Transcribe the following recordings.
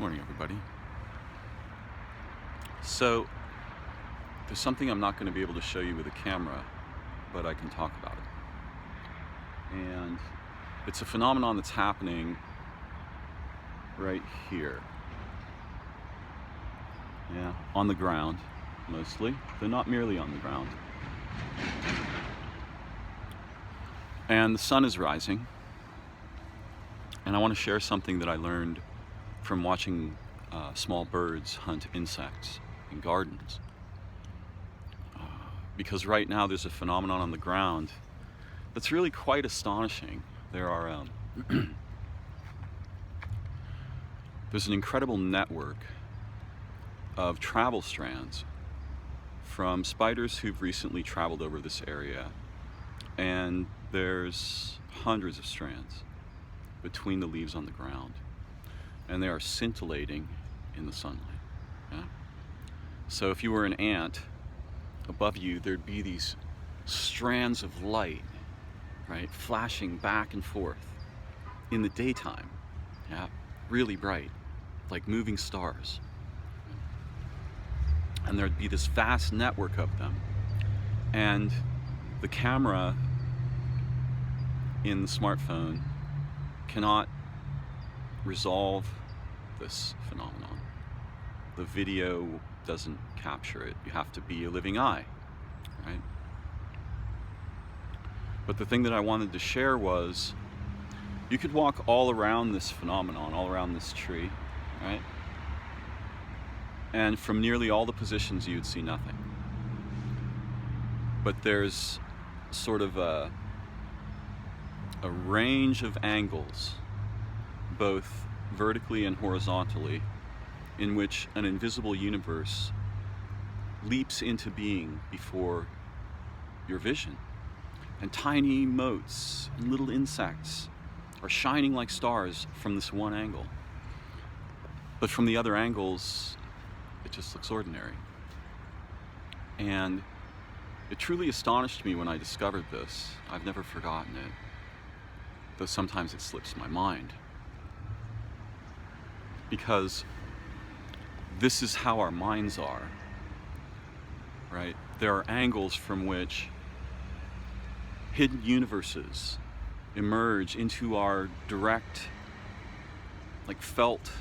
Morning, everybody. So, there's something I'm not going to be able to show you with a camera, but I can talk about it. And it's a phenomenon that's happening right here. Yeah, on the ground, mostly. They're not merely on the ground. And the sun is rising. And I want to share something that I learned from watching small birds hunt insects in gardens. Because right now there's a phenomenon on the ground that's really quite astonishing. There's an incredible network of travel strands from spiders who've recently traveled over this area, and there's hundreds of strands between the leaves on the ground, and they are scintillating in the sunlight. Yeah? So if you were an ant, above you there'd be these strands of light, right, flashing back and forth in the daytime. Yeah, really bright, like moving stars. And there'd be this vast network of them, and the camera in the smartphone cannot resolve this phenomenon. The video doesn't capture it. You have to be a living eye, right? But the thing that I wanted to share was, you could walk all around this phenomenon, all around this tree, right? And from nearly all the positions you'd see nothing. But there's sort of a range of angles, both vertically and horizontally, in which an invisible universe leaps into being before your vision. And tiny motes and little insects are shining like stars from this one angle. But from the other angles, it just looks ordinary. And it truly astonished me when I discovered this. I've never forgotten it, though sometimes it slips my mind. Because this is how our minds are, right? There are angles from which hidden universes emerge into our direct, like felt,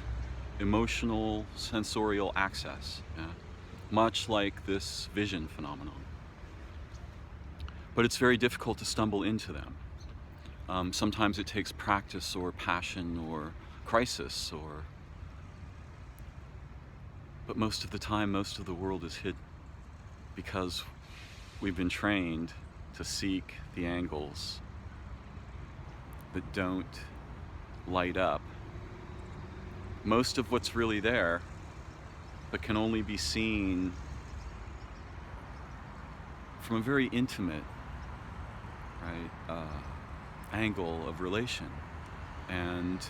emotional, sensorial access, yeah? Much like this vision phenomenon. But it's very difficult to stumble into them. Sometimes it takes practice or passion or crisis, but most of the time, most of the world is hidden because we've been trained to seek the angles that don't light up most of what's really there, but can only be seen from a very intimate, right, angle of relation. And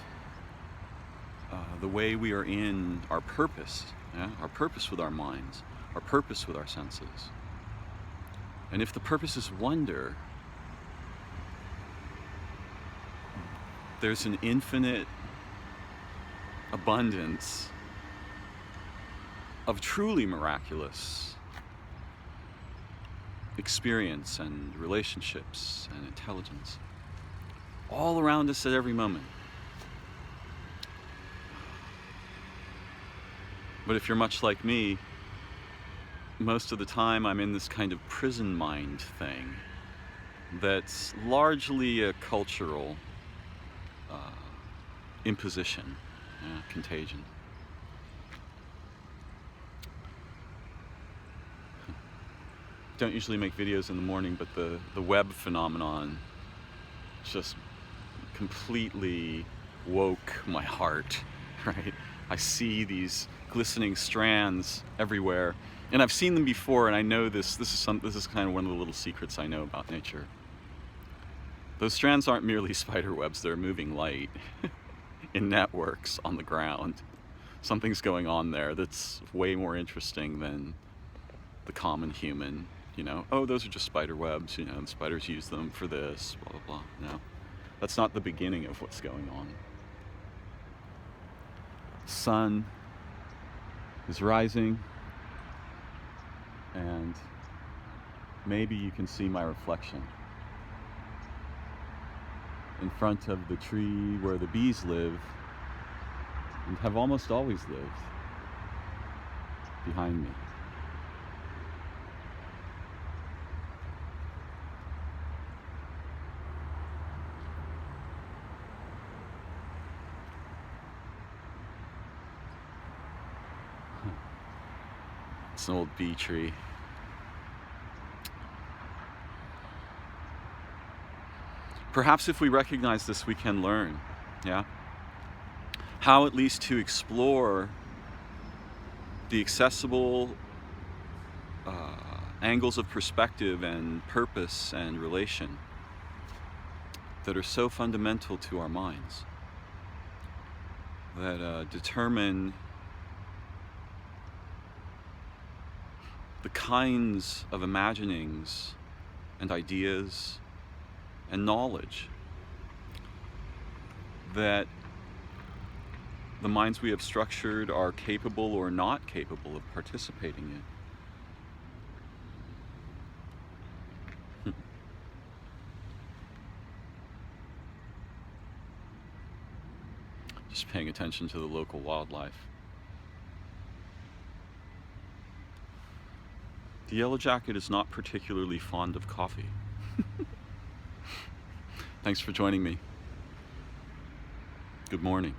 the way we are in our purpose, yeah? Our purpose with our minds, our purpose with our senses. And if the purpose is wonder, there's an infinite abundance of truly miraculous experience and relationships and intelligence all around us at every moment. But if you're much like me, most of the time I'm in this kind of prison mind thing that's largely a cultural imposition, contagion. Don't usually make videos in the morning, but the web phenomenon just completely woke my heart, right? I see these glistening strands everywhere, and I've seen them before, and I know this is kind of one of the little secrets I know about nature. Those strands aren't merely spider webs, they're moving light in networks on the ground. Something's going on there that's way more interesting than the common human, oh, those are just spider webs, and spiders use them for this, blah, blah, blah. No, that's not the beginning of what's going on. sun is rising, and maybe you can see my reflection in front of the tree where the bees live and have almost always lived behind me. It's an old bee tree. Perhaps if we recognize this, we can learn, yeah? How at least to explore the accessible angles of perspective and purpose and relation that are so fundamental to our minds, that determine the kinds of imaginings and ideas and knowledge that the minds we have structured are capable or not capable of participating in. Just paying attention to the local wildlife. The yellow jacket is not particularly fond of coffee. Thanks for joining me. Good morning.